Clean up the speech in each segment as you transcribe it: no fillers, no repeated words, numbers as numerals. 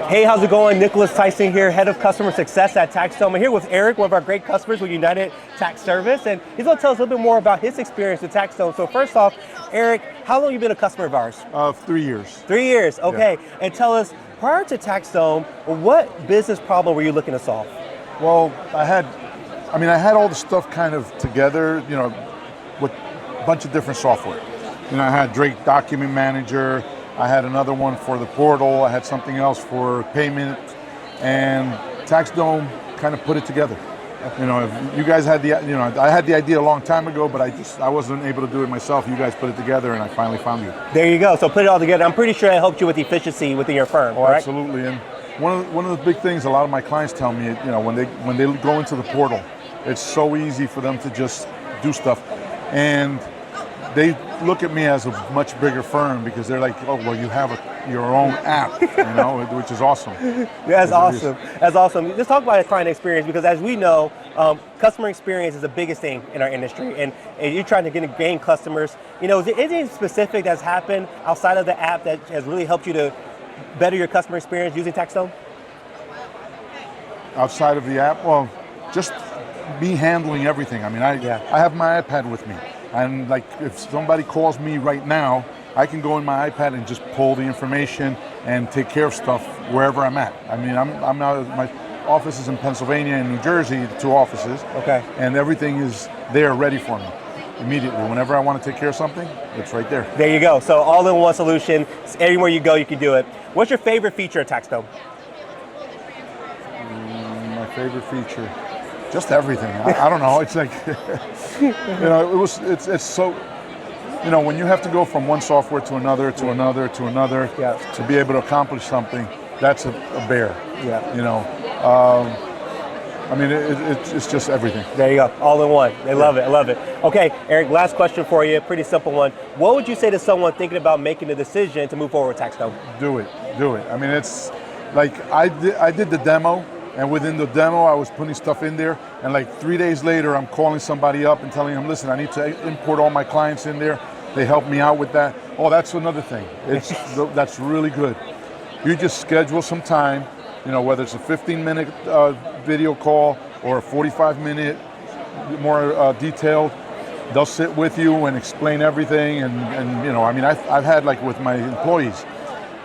Hey, how's it going? Nicholas Tyson here, Head of Customer Success at TaxDome. I'm here with Eric, one of our great customers with United Tax Service, and he's going to tell us a little bit more about his experience with TaxDome. So first off, Eric, how long have you been a customer of ours? 3 years. 3 years, okay. Yeah. And tell us, prior to TaxDome, what business problem were you looking to solve? Well, I had all the stuff kind of together, with a bunch of different software. I had Drake Document Manager, I had another one for the portal, I had something else for payment, and TaxDome kind of put it together. If you guys had I had the idea a long time ago, but I wasn't able to do it myself. You guys put it together, and I finally found you. There you go. So put it all together. I'm pretty sure it helped you with efficiency within your firm. Oh, correct? Absolutely. And one of the big things a lot of my clients tell me, when they go into the portal, it's so easy for them to just do stuff, and they look at me as a much bigger firm because they're like, oh, well, you have your own app, which is awesome. That's awesome. That's awesome. Let's talk about the client experience, because as we know, customer experience is the biggest thing in our industry, and you're trying to gain customers. Is there anything specific that's happened outside of the app that has really helped you to better your customer experience using TaxDome? Outside of the app, well, just me handling everything. I have my iPad with me. And like, if somebody calls me right now, I can go in my iPad and just pull the information and take care of stuff wherever I'm at. I'm now, my office is in Pennsylvania and New Jersey, the two offices. Okay. And everything is there ready for me immediately. Whenever I want to take care of something, it's right there. There you go. So all-in-one solution. Anywhere you go, you can do it. What's your favorite feature of TaxDome? My favorite feature. Just everything. I don't know. It's like, it's so, when you have to go from one software to another, to another, to another, to be able to accomplish something, that's a bear. Yeah. It's just everything. There you go. All in one. They love it. I love it. Okay, Eric, last question for you. Pretty simple one. What would you say to someone thinking about making the decision to move forward with TaxDome? Do it. It's like, I did the demo. And within the demo, I was putting stuff in there. And like 3 days later, I'm calling somebody up and telling them, listen, I need to import all my clients in there. They help me out with that. Oh, that's another thing. That's really good. You just schedule some time, whether it's a 15-minute video call or a 45-minute more detailed. They'll sit with you and explain everything. I've had, like, with my employees,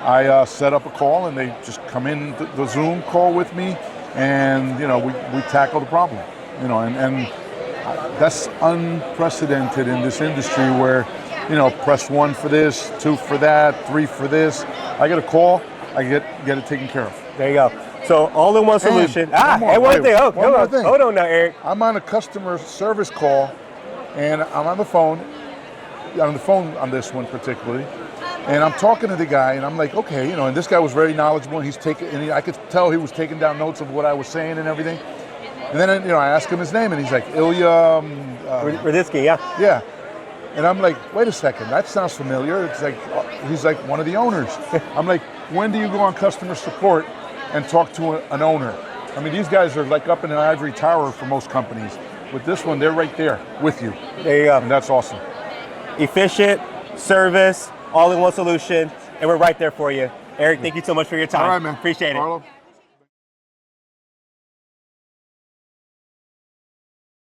I set up a call and they just come in the Zoom call with me, and we tackle the problem. And that's unprecedented in this industry, where press 1 for this, 2 for that, 3 for this. I get a call, I get it taken care of. There you go. So all-in-one solution. One more thing. Hold on now, Eric. I'm on a customer service call, and I'm on the phone on this one particularly. And I'm talking to the guy, and I'm like, okay, and this guy was very knowledgeable, and I could tell he was taking down notes of what I was saying and everything. And then, I asked him his name, and he's like, Ilya. Raditsky, yeah. Yeah. And I'm like, wait a second, that sounds familiar. It's like, he's like one of the owners. I'm like, when do you go on customer support and talk to an owner? These guys are like up in an ivory tower for most companies. With this one, they're right there with you. There you go. And that's awesome. Efficient, service, all-in-one solution, and we're right there for you. Eric, thank you so much for your time. All right, man. Appreciate it. Carlo.